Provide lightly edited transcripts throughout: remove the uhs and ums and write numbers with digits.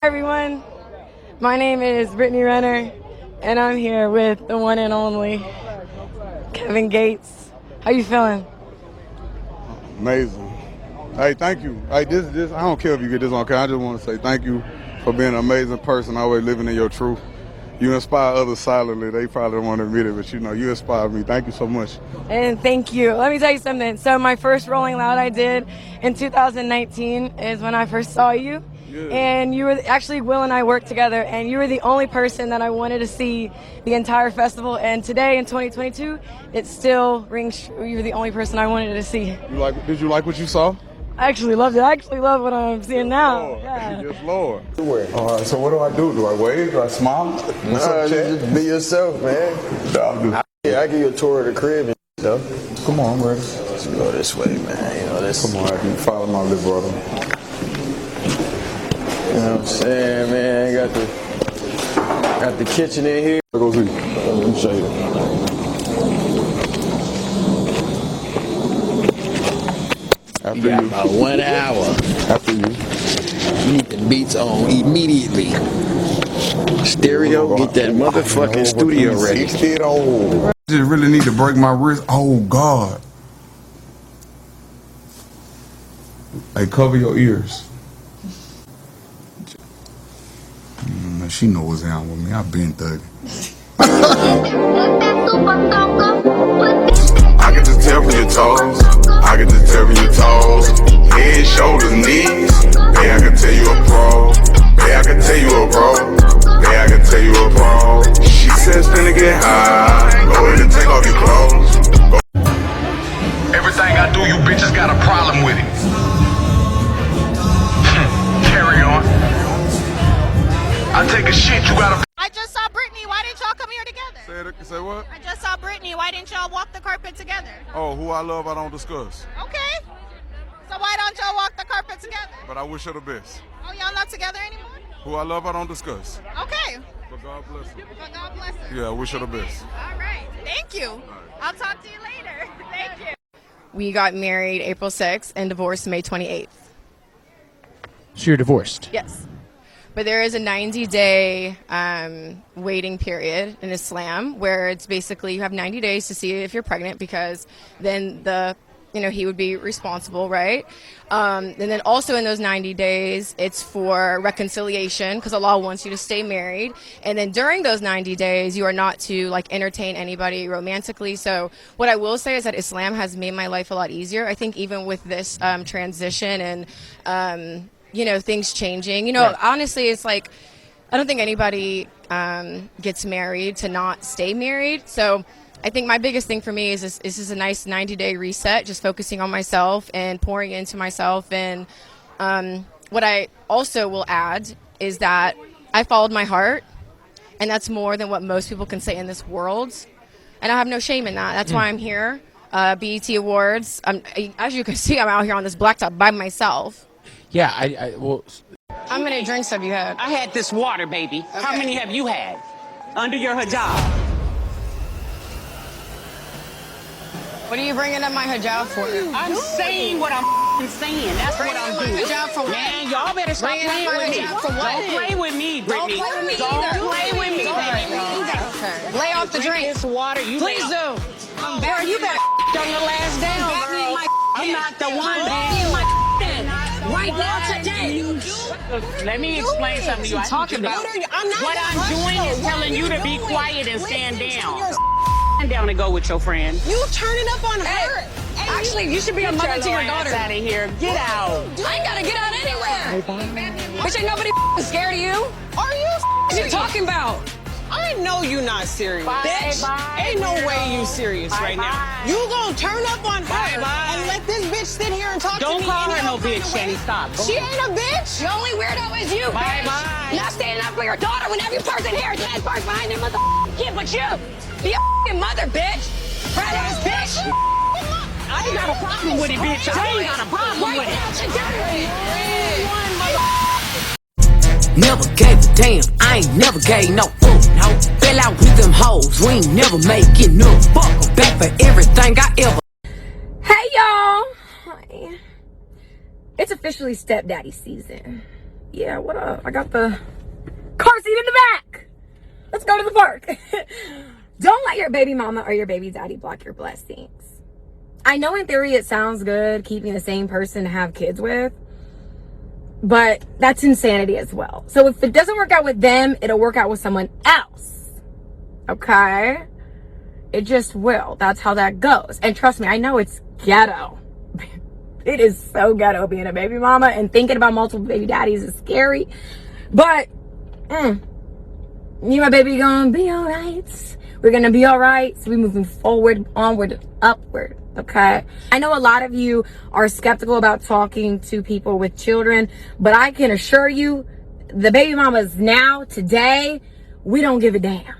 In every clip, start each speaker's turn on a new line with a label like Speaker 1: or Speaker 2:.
Speaker 1: Hi everyone, my name is Brittany Renner, and I'm here with the one and only Kevin Gates. How you feeling?
Speaker 2: Amazing. Hey, thank you. Hey, this. I don't care if you get this on camera. I just want to say thank you for being an amazing person, always living in your truth. You inspire others silently. They probably don't want to admit it, but you inspire me. Thank you so much.
Speaker 1: And thank you. Let me tell you something. So my first Rolling Loud I did in 2019 is when I first saw you.
Speaker 2: Yeah.
Speaker 1: And you were actually, Will and I worked together, and you were the only person that I wanted to see the entire festival. And today in 2022, it still rings true. You were the only person I wanted to see.
Speaker 2: Did you like what you saw?
Speaker 1: I actually loved it. I actually love what I'm seeing now.
Speaker 2: Lord.
Speaker 1: Yeah.
Speaker 2: Yes, Lord. All right, so what do I do? Do I wave? Do I smile? What's
Speaker 3: Nah,
Speaker 2: up, Chad?
Speaker 3: just be yourself, man. I give you a tour of the crib and stuff.
Speaker 2: Come on, I'm ready.
Speaker 3: Let's go this way, man. You know this.
Speaker 2: Come on, you follow my little brother.
Speaker 3: You know what I'm saying, man? Got the kitchen in here.
Speaker 2: Go see. Let me show you.
Speaker 4: You got about 1 hour.
Speaker 2: After you.
Speaker 4: Need the beats on immediately. Stereo, get that motherfucking studio ready.
Speaker 2: I just really need to break my wrist. Oh, God. Hey, cover your ears. She know what's down with me. I've been thugging. I can just tell from your toes. I can just tell from your toes. Head, shoulders, knees. Hey, I can tell you a pro. Hey, I can tell you a pro. Hey, I can tell you a pro. She says finna get high. Go ahead and take off your clothes.
Speaker 5: Everything I do, you bitches got a problem with it. Carry on. I take a shit, you gotta.
Speaker 6: I just saw Brittany. Why didn't y'all come here together?
Speaker 2: Say what?
Speaker 6: I just saw Brittany. Why didn't y'all walk the carpet together?
Speaker 2: Oh, who I love, I don't discuss.
Speaker 6: Okay. So why don't y'all walk the carpet together?
Speaker 2: But I wish her the best.
Speaker 6: Oh, y'all not together anymore?
Speaker 2: Who I love, I don't discuss.
Speaker 6: Okay.
Speaker 2: But God bless her.
Speaker 6: But God bless her.
Speaker 2: Yeah, I wish her the best.
Speaker 6: All right. Thank you. I'll talk to you later. Thank you.
Speaker 1: We got married April 6th and divorced May 28th.
Speaker 7: So you're divorced?
Speaker 1: Yes. But there is a 90-day waiting period in Islam where it's basically you have 90 days to see if you're pregnant because then he would be responsible, right? And then also in those 90 days, it's for reconciliation because Allah wants you to stay married. And then during those 90 days, you are not to entertain anybody romantically. So what I will say is that Islam has made my life a lot easier. I think even with this transition and things changing. Right. Honestly, it's I don't think anybody gets married to not stay married. So I think my biggest thing for me is this is a nice 90-day reset, just focusing on myself and pouring into myself. And what I also will add is that I followed my heart, and that's more than what most people can say in this world. And I have no shame in that. That's why I'm here. BET Awards. As you can see, I'm out here on this blacktop by myself.
Speaker 7: Yeah, well.
Speaker 1: How many drinks have you had?
Speaker 8: I had this water, baby. Okay. How many have you had? Under your hijab.
Speaker 1: What are you bringing up my hijab for?
Speaker 8: I'm saying what I'm saying. That's what I'm doing.
Speaker 1: Hijab for what?
Speaker 8: Man, y'all better stop playing with me.
Speaker 1: For what?
Speaker 8: Don't play with me, Brittany.
Speaker 1: Don't play with me
Speaker 8: Don't
Speaker 1: either.
Speaker 8: play with me, baby.
Speaker 1: Okay. Lay off the drink.
Speaker 8: This water, you
Speaker 1: please do.
Speaker 8: Girl, you better on the last down, girl. I'm not the one, man.
Speaker 6: Right now, today.
Speaker 8: Let me explain something to you. What I'm doing is telling you to be quiet and stand down. Stand down and go with your friend.
Speaker 6: You turning up on her.
Speaker 1: Actually, you should be a mother to your daughter.
Speaker 8: Get out of here. Get out.
Speaker 1: I ain't gotta get out anywhere. Bitch, ain't nobody scared of you.
Speaker 6: Are you?
Speaker 1: What you talking about?
Speaker 6: I know you not serious.
Speaker 8: Bitch,
Speaker 6: ain't no way you serious right now. You gonna turn up on her and let this bitch sit here and talk to me?
Speaker 8: Don't call her no bitch, Shani. Stop.
Speaker 6: She ain't a bitch.
Speaker 1: The only weirdo is you, bitch. Not standing up for your daughter when every person here is head first behind their mother kid but you. Be a mother, bitch. Fat ass bitch.
Speaker 8: I ain't got a problem with it, bitch. I ain't got a problem with it.
Speaker 9: Never gave a damn, I ain't never gave no no. Fell out with them hoes, we ain't never make it no fuck back for everything I ever.
Speaker 10: Hey y'all. Hi. It's officially stepdaddy season. Yeah, what up? I got the car seat in the back. Let's go to the park. Don't let your baby mama or your baby daddy block your blessings. I know in theory it sounds good keeping the same person to have kids with, but that's insanity as well. So if it doesn't work out with them, it'll work out with someone else. Okay? It just will. That's how that goes. And trust me, I know it's ghetto. It is so ghetto being a baby mama, and thinking about multiple baby daddies is scary. But you and my baby gonna be all right. We're gonna be all right. So we're moving forward, onward, upward. Okay. I know a lot of you are skeptical about talking to people with children, but I can assure you, the baby mamas now, today, we don't give a damn.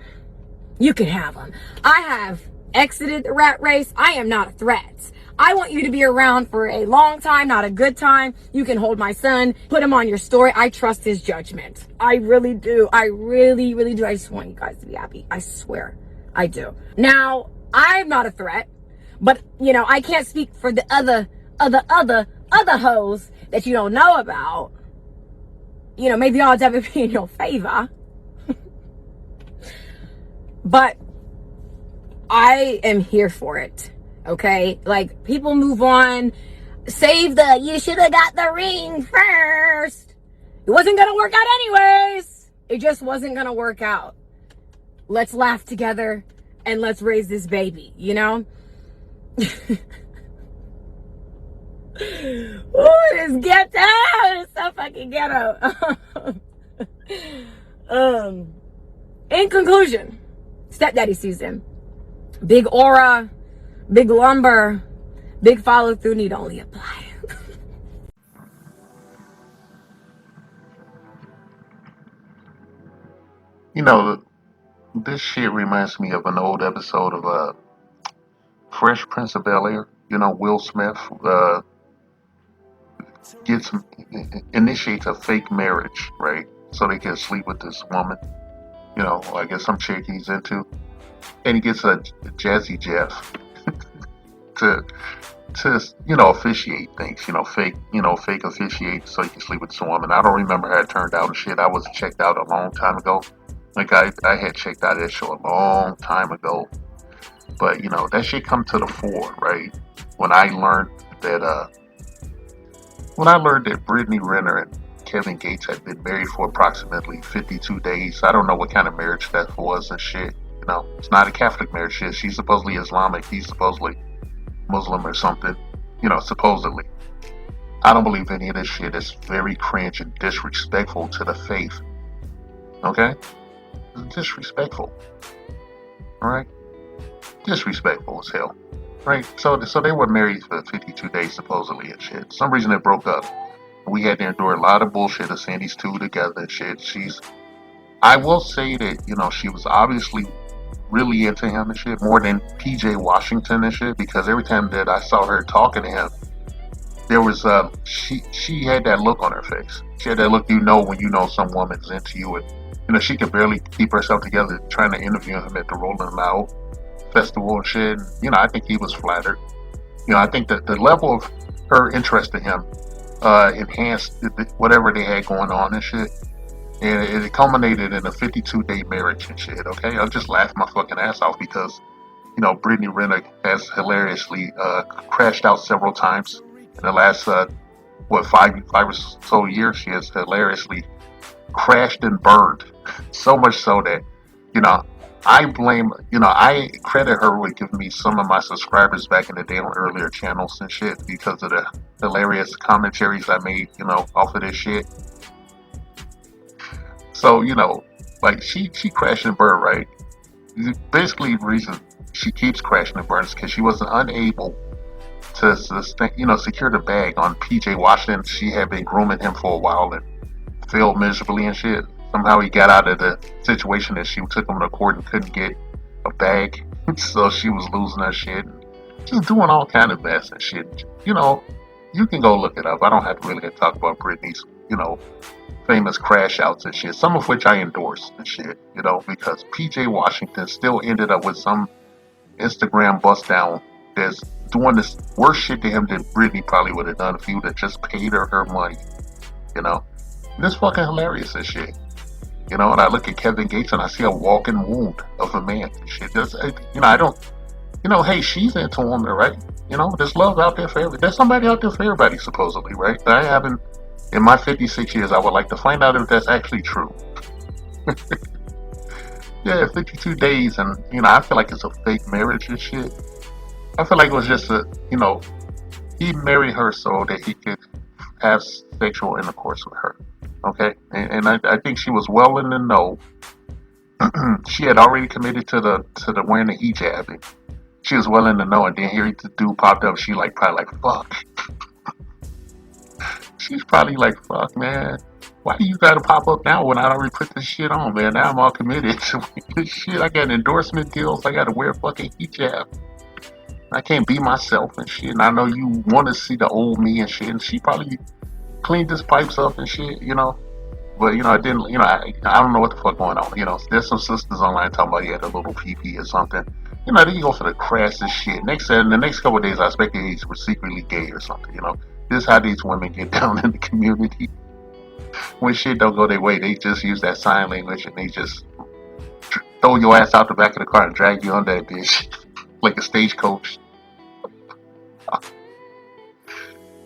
Speaker 10: You can have them. I have exited the rat race. I am not a threat. I want you to be around for a long time, not a good time. You can hold my son, put him on your story. I trust his judgment. I really do. I really, really do. I just want you guys to be happy. I swear I do. Now, I'm not a threat, but you know, I can't speak for the other hoes that you don't know about. You know, maybe odds ever be in your favor. But I am here for it. Okay, like, people move on. Save the, you should have got the ring first. It wasn't gonna work out anyways. It just wasn't gonna work out. Let's laugh together and let's raise this baby, you know? Ooh, it is ghetto. It's so fucking ghetto. In conclusion, stepdaddy season. Big aura, big lumber, big follow through need only apply.
Speaker 11: You know, this shit reminds me of an old episode of Fresh Prince of Bel-Air. You know, Will Smith gets initiates a fake marriage, right? So they can sleep with this woman. You know, I guess some chick he's into, and he gets a Jazzy Jeff to officiate things. Fake officiate so he can sleep with this woman. I don't remember how it turned out and shit. I was checked out a long time ago. Like I had checked out that show a long time ago. But that shit come to the fore, right? When I learned that Brittany Renner and Kevin Gates had been married for approximately 52 days. I don't know what kind of marriage that was and shit. It's not a Catholic marriage shit. She's supposedly Islamic. He's supposedly Muslim or something. Supposedly. I don't believe any of this shit. Is very cringe and disrespectful to the faith. Okay? It's disrespectful. Alright? Disrespectful as hell. Right? So they were married for 52 days supposedly and shit. For some reason they broke up. We had to endure a lot of bullshit of seeing these two together and shit. I will say that, she was obviously really into him and shit, more than PJ Washington and shit, because every time that I saw her talking to him, there was, she had that look on her face. She had that look, when you know some woman's into you, and, she could barely keep herself together trying to interview him at the Rolling Loud festival and shit. I think he was flattered. I think that the level of her interest in him enhanced whatever they had going on and shit. And it culminated in a 52-day marriage and shit, okay? I just laughed my fucking ass off because, Brittany Renner has hilariously crashed out several times. In the last, 5 or so years, she has hilariously crashed and burned. So much so that, I credit her with giving me some of my subscribers back in the day on earlier channels and shit because of the hilarious commentaries I made, off of this shit. So, like she crashed and burned, right? Basically, the reason she keeps crashing and burning is because she was unable to, secure the bag on PJ Washington. She had been grooming him for a while and failed miserably and shit. Somehow he got out of the situation that she took him to court and couldn't get a bag. So she was losing her shit. She was doing all kind of mess and shit. You can go look it up. I don't have to really talk about Britney's, famous crash outs and shit, some of which I endorse and shit, because PJ Washington still ended up with some Instagram bust down that's doing this worse shit to him than Britney probably would have done if he would have just paid her money, This fucking hilarious and shit. You know, and I look at Kevin Gates and I see a walking wound of a man and shit. I don't, hey, she's into him, right? There's love out there for everybody. There's somebody out there for everybody, supposedly, right? I haven't, in my 56 years, I would like to find out if that's actually true. Yeah, 52 days, and, I feel like it's a fake marriage and shit. I feel like it was just he married her so that he could have sexual intercourse with her. Okay? And I think she was well in the know. She had already committed to the wearing the hijab, and she was well in the know, and then here the dude popped up, she probably like, fuck. She's probably like, fuck, man. Why do you gotta pop up now when I already put this shit on, man? Now I'm all committed to this shit. I got endorsement deals. I gotta wear a fucking hijab. I can't be myself and shit. And I know you want to see the old me and shit. And she probably cleaned his pipes up and shit, But, I didn't, I don't know what the fuck going on. There's some sisters online talking about he had a little pee-pee or something. They go for the crassest shit. In the next couple of days, I expect he was secretly gay or something, This is how these women get down in the community. When shit don't go their way, they just use that sign language and they just throw your ass out the back of the car and drag you on that bitch like a stagecoach.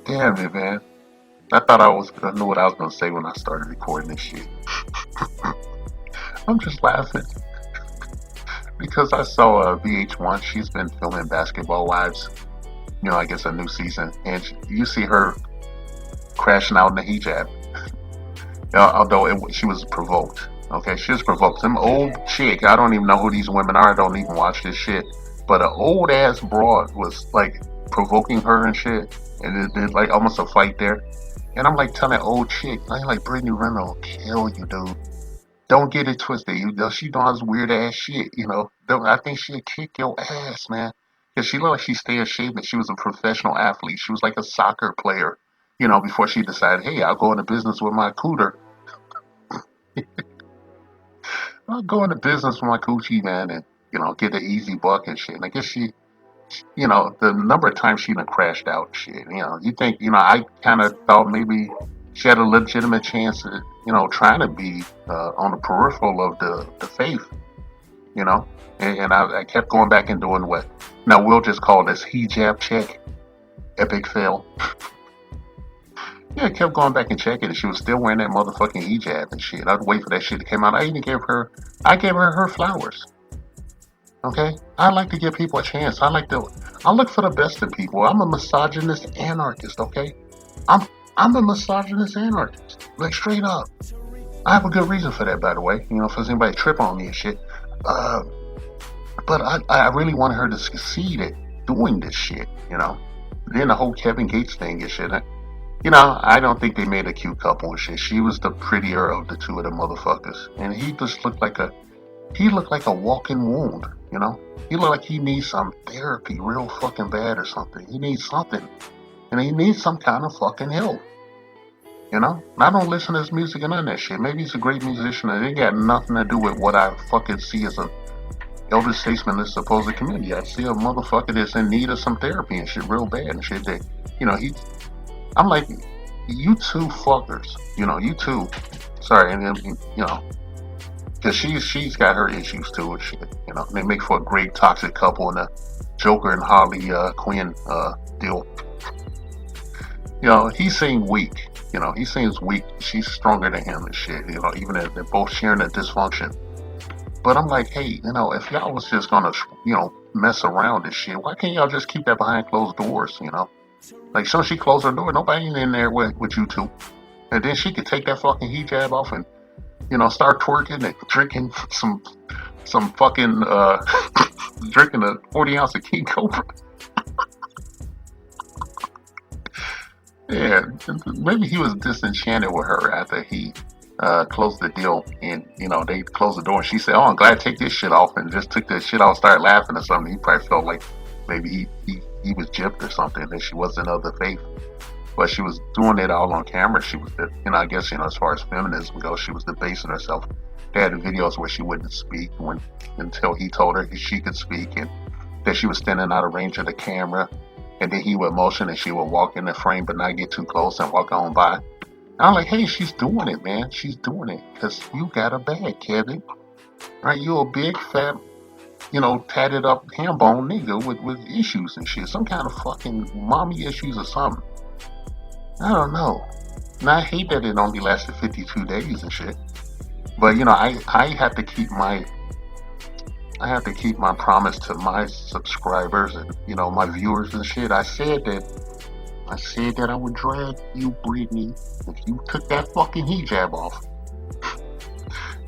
Speaker 11: Damn it, man. I thought I knew what I was gonna say when I started recording this shit. I'm just laughing because I saw VH1. She's been filming Basketball Wives. I guess a new season, and you see her crashing out in the hijab. Although she was provoked. Okay, she was provoked. Some old chick, I don't even know who these women are. I don't even watch this shit. But an old ass broad was like provoking her and shit, and it did like almost a fight there. And I'm like telling that old chick, I'm like, Brittany Renner will kill you, dude. Don't get it twisted. She does weird ass shit, I think she'll kick your ass, man. Cause she looked like she stayed shaved and she was a professional athlete. She was like a soccer player, before she decided, hey, I'll go into business with my cooter. I'll go into business with my coochie, man, and, get an easy buck and shit. And I guess she, the number of times she done crashed out and shit, you think, I kind of thought maybe she had a legitimate chance at, trying to be on the peripheral of the faith, and I kept going back and doing what now we'll just call this hijab check, epic fail. Yeah, I kept going back and checking, and she was still wearing that motherfucking hijab and shit. I'd wait for that shit to come out. I gave her her flowers. Okay? I like to give people a chance. I look for the best in people. I'm a misogynist anarchist, okay? I'm a misogynist anarchist. Like, straight up. I have a good reason for that, by the way. If there's anybody trip on me and shit. But I really wanted her to succeed at doing this shit, Then the whole Kevin Gates thing and shit. I don't think they made a cute couple and shit. She was the prettier of the two of the motherfuckers. And he just looked like a walking wound, He looked like he needs some therapy real fucking bad or something. He needs something. And he needs some kind of fucking help. I don't listen to his music and none of that shit. Maybe he's a great musician and it got nothing to do with what I fucking see as an elder statesman in the supposed community. I see a motherfucker that's in need of some therapy and shit real bad and shit that, I'm like, you two fuckers, you two. Sorry, and then, because she's got her issues too and shit, They make for a great toxic couple in the Joker and Harley Quinn deal. He seemed weak. He seems weak. She's stronger than him and shit. Even if they're both sharing a dysfunction. But I'm like, hey, if y'all was just gonna, mess around and shit, why can't y'all just keep that behind closed doors? Like, so she closed her door, nobody in there with you two. And then she could take that fucking hijab off and, start twerking and drinking some fucking, drinking a 40 ounce of King Cobra. Yeah, maybe he was disenchanted with her after he closed the deal. And, they closed the door and she said, oh, I'm glad to take this shit off, and just took that shit off, started laughing or something. He probably felt like maybe he was gypped or something, that she wasn't of the faith. But she was doing it all on camera. She was, I guess, as far as feminism goes, she was debasing herself. They had videos where she wouldn't speak until he told her she could speak, and that she was standing out of range of the camera, and then he would motion and she would walk in the frame but not get too close and walk on by. I'm like, hey, she's doing it, man. She's doing it because you got a bag, Kevin. Right? You a big fat, tatted up ham bone nigga with issues and shit. Some kind of fucking mommy issues or something. I don't know. And I hate that it only lasted 52 days and shit. But I have to keep my promise to my subscribers and my viewers and shit. I said that I would drag you, Brittany, if you took that fucking hijab off.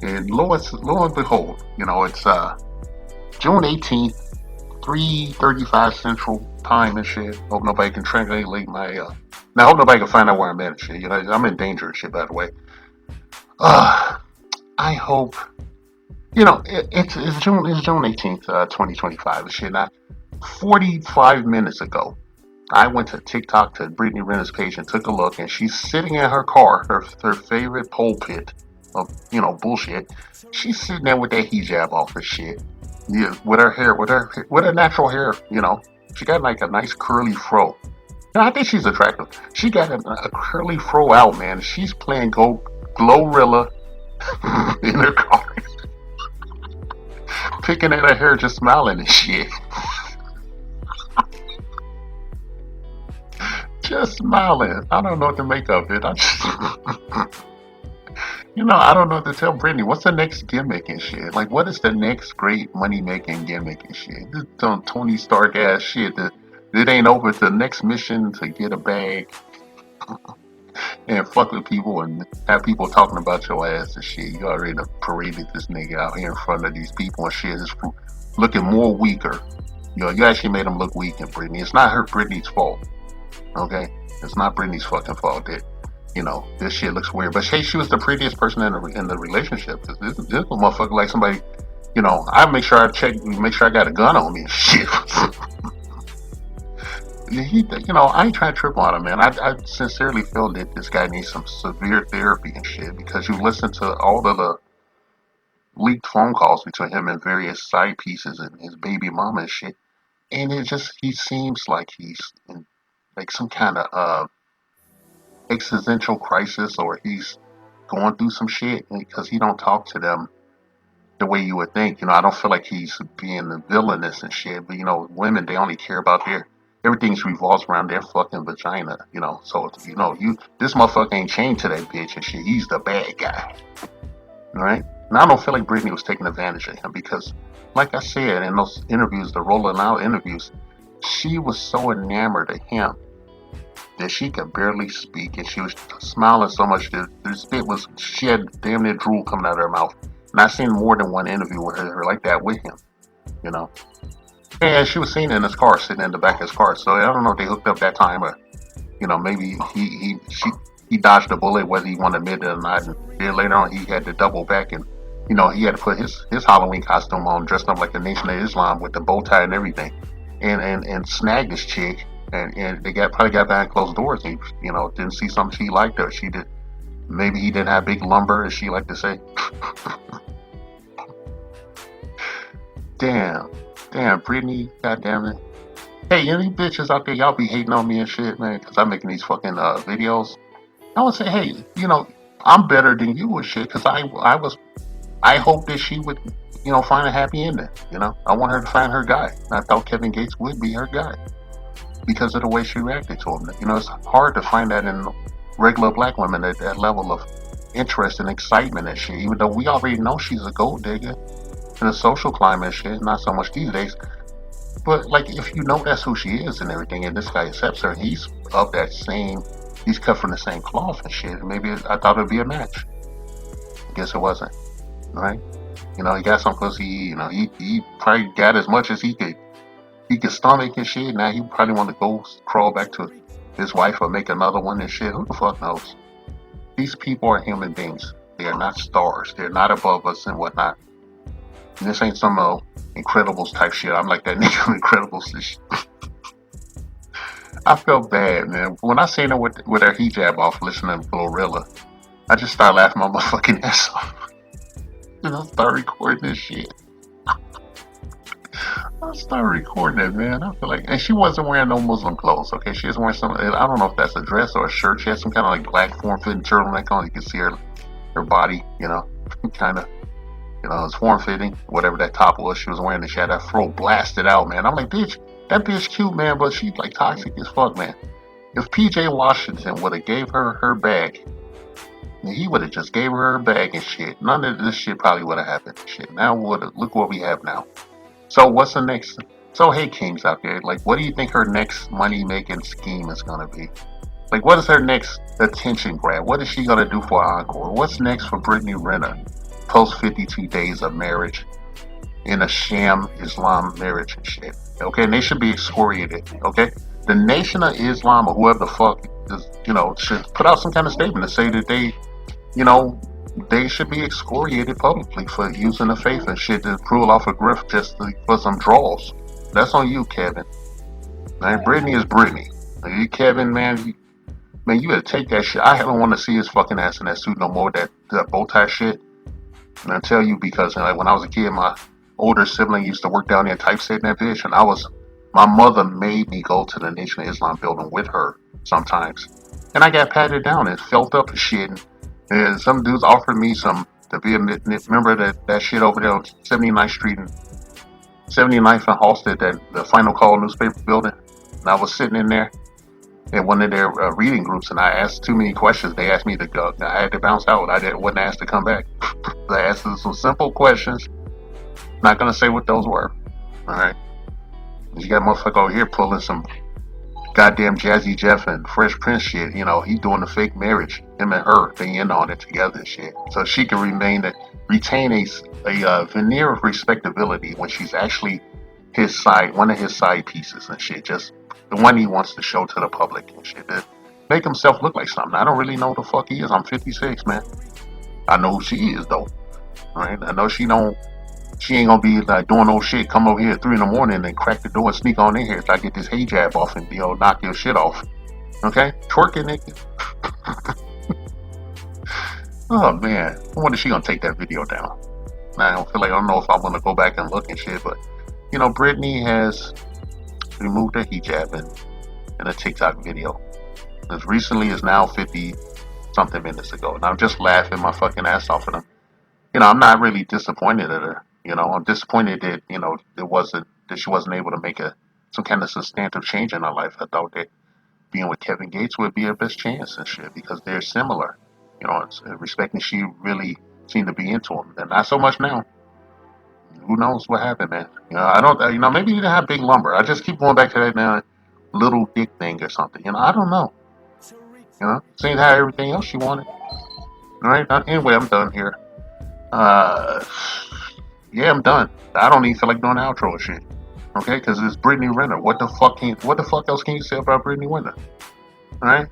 Speaker 11: And lo and behold, it's June 18th, 3:35 Central Time and shit. Hope nobody can translate my now. Hope nobody can find out where I'm at and shit. I'm in danger and shit, by the way. I hope it's June 18th, 2025 and shit. Now, 45 minutes ago, I went to TikTok to Brittany Renner's page and took a look, and she's sitting in her car, her favorite pulpit of bullshit. She's sitting there with that hijab off and shit. Yeah, with her hair, with her natural hair, she got like a nice curly fro. I think she's attractive. She got a curly fro out, man. She's playing Glorilla in her car, picking at her hair, just smiling and shit. Just smiling. I don't know what to make of it. I don't know what to tell Brittany. What's the next gimmick and shit? Like, what is the next great money-making gimmick and shit? This Tony Stark ass shit. It ain't over. It's the next mission to get a bag and fuck with people and have people talking about your ass and shit. You already paraded this nigga out here in front of these people and shit. It's looking more weaker. You actually made him look weak, and Brittany. It's not Brittany's fault. Okay? It's not Brittany's fucking fault that, this shit looks weird. But hey, she was the prettiest person in the relationship. This motherfucker like somebody, I make sure I got a gun on me and shit. I ain't trying to trip on him, man. I sincerely feel that this guy needs some severe therapy and shit, because you listen to all of the leaked phone calls between him and various side pieces and his baby mama and shit, and he seems like he's in like some kind of existential crisis, or he's going through some shit because he don't talk to them the way you would think. I don't feel like he's being the villainous and shit, but women, they only care about everything revolves around their fucking vagina, so this motherfucker ain't chained to that bitch and shit. He's the bad guy. Alright? And I don't feel like Brittany was taking advantage of him, because like I said in those interviews, the rolling out interviews, she was so enamored of him that she could barely speak, and she was smiling so much that she had damn near drool coming out of her mouth. And I've seen more than one interview with her like that with him, And she was seen in his car, sitting in the back of his car. So I don't know if they hooked up that time, or maybe he dodged a bullet, whether he wanted to admit it or not. And then later on, he had to double back, and he had to put his Halloween costume on, dressed up like the Nation of Islam with the bow tie and everything, and snagged this chick. And they probably got behind closed doors. And didn't see something she liked, or she did. Maybe he didn't have big lumber, as she liked to say. Damn, Brittany, goddamn it. Hey, any bitches out there, y'all be hating on me and shit, man, because I'm making these fucking videos. I would say, hey, I'm better than you and shit, because I hope that she would, find a happy ending. I want her to find her guy. And I thought Kevin Gates would be her guy, because of the way she reacted to him. It's hard to find that in regular black women, at that level of interest and excitement and shit, even though we already know she's a gold digger in the social climate and shit, not so much these days. But like, if that's who she is and everything, and this guy accepts her, and he's cut from the same cloth and shit, maybe I thought it'd be a match. I guess it wasn't, right? He got some pussy, he probably got as much as he could stomach and shit. Now he probably want to go crawl back to his wife or make another one and shit. Who the fuck knows? These people are human beings. They are not stars. They're not above us and whatnot. And this ain't some Incredibles type shit. I'm like that nigga Incredibles and shit. I felt bad, man. When I seen her with her hijab off, listening to Glorilla, I just started laughing my motherfucking ass off. And I started recording this shit. I'll start recording it, man. I feel like, and she wasn't wearing no Muslim clothes. Okay, she was wearing some. I don't know if that's a dress or a shirt. She had some kind of like black form-fitting turtleneck on. You can see her body, kind of, it's form-fitting. Whatever that top was she was wearing, and she had that fro blasted out, man. I'm like, bitch, that bitch cute, man, but she's like toxic as fuck, man. If PJ Washington would have gave her her bag, he would have just gave her her bag and shit. None of this shit probably would have happened. Shit. Now look what we have now. So what's the next? So hey, kings out there, like, what do you think her next money-making scheme is gonna be? Like, what is her next attention grab? What is she gonna do for encore? What's next for Brittany Renner? Post 52 days of marriage in a sham Islam marriage and shit. Okay, and they should be excoriated. Okay, the Nation of Islam or whoever the fuck is, should put out some kind of statement to say that they should be excoriated publicly for using the faith and shit to pull off a grift just for some draws. That's on you, Kevin. Man, Brittany is Brittany. You, Kevin, man, you gotta take that shit. I haven't want to see his fucking ass in that suit no more. That bow tie shit. And I tell you because when I was a kid, my older sibling used to work down there typesetting that bitch, and my mother made me go to the Nation of Islam building with her sometimes, and I got patted down and felt up and shit. And some dudes offered me to be a member of that shit over there on 79th Street and 79th and Halsted, that the Final Call newspaper building. And I was sitting in there in one of their reading groups, and I asked too many questions. They asked me to go. I had to bounce out. Wasn't asked to come back. I asked them some simple questions. Not gonna say what those were. All right. You got a motherfucker over here pulling some goddamn Jazzy Jeff and Fresh Prince shit. He doing the fake marriage. Him and her, they in on it together and shit. So she can retain a veneer of respectability when she's actually one of his side pieces and shit. Just the one he wants to show to the public and shit. To make himself look like something. I don't really know who the fuck he is. I'm 56, man. I know who she is though. Right? I know she ain't gonna be like doing no shit, come over here at 3 a.m. and crack the door and sneak on in here so I get this hijab off and knock your shit off. Okay? Twerking, nigga. Oh man. I wonder if she gonna take that video down. I don't know if I wanna go back and look and shit, but Brittany has removed her hijab in a TikTok video. As recently as now 50 something minutes ago. And I'm just laughing my fucking ass off at them. I'm not really disappointed at her. I'm disappointed that, that she wasn't able to make some kind of substantive change in her life. I thought that being with Kevin Gates would be her best chance and shit because they're similar. Respecting she really seemed to be into him. And not so much now. Who knows what happened, man? I don't, maybe he didn't have big lumber. I just keep going back to that now little dick thing or something. I don't know. Seeing how everything else she wanted. All right. Anyway, I'm done here. Yeah, I'm done. I don't even feel like doing the outro and shit. Okay, because it's Brittany Renner. What the fuck else can you say about Brittany Renner? Alright?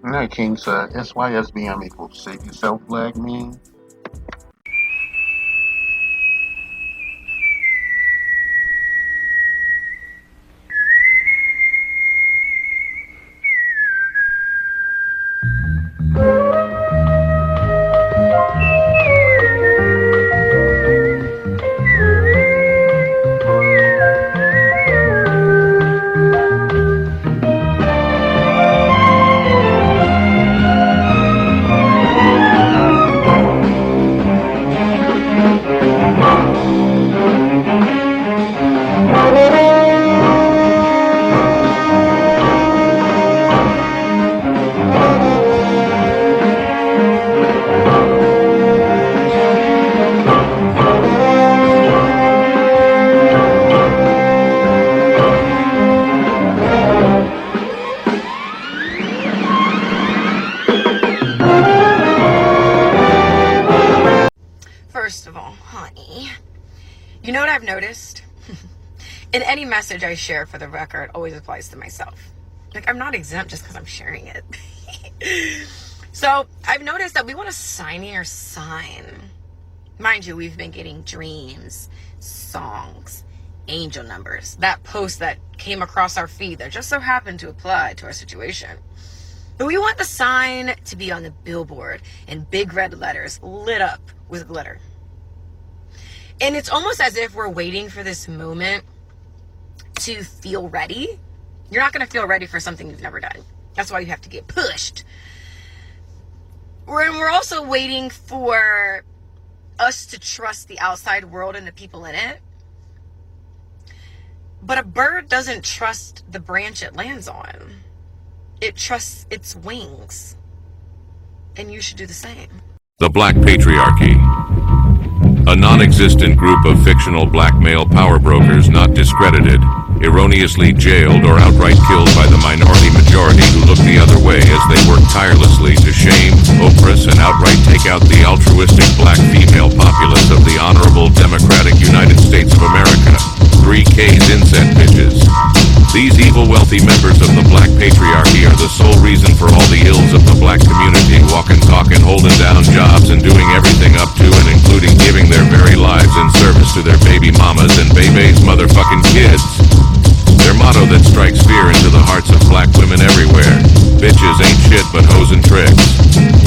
Speaker 11: Alright, Kings, SYSBM equals save yourself, black man.
Speaker 10: First of all, honey, you know what I've noticed? In any message I share, for the record, always applies to myself. Like, I'm not exempt just because I'm sharing it. So I've noticed that we want to sign your sign. Mind you, we've been getting dreams, songs, angel numbers. That post that came across our feed that just so happened to apply to our situation. But we want the sign to be on the billboard in big red letters, lit up with glitter. And it's almost as if we're waiting for this moment to feel ready. You're not going to feel ready for something you've never done. That's why you have to get pushed. We're also waiting for us to trust the outside world and the people in it. But a bird doesn't trust the branch it lands on. It trusts its wings. And you should do the same.
Speaker 12: The Black Patriarchy. A non-existent group of fictional black male power brokers not discredited, erroneously jailed or outright killed by the minority majority who look the other way as they work tirelessly to shame, oppress, and outright take out the altruistic black female populace of the honorable democratic United States of America. 3K's inset bitches. These evil wealthy members of the Black Patriarchy are the sole reason for all the ills of the black community, walking, talking, holding down jobs, and doing everything up to and including giving their very lives in service to their baby mamas and baby's motherfucking kids. Their motto that strikes fear into the hearts of black women everywhere: bitches ain't shit but hoes and tricks.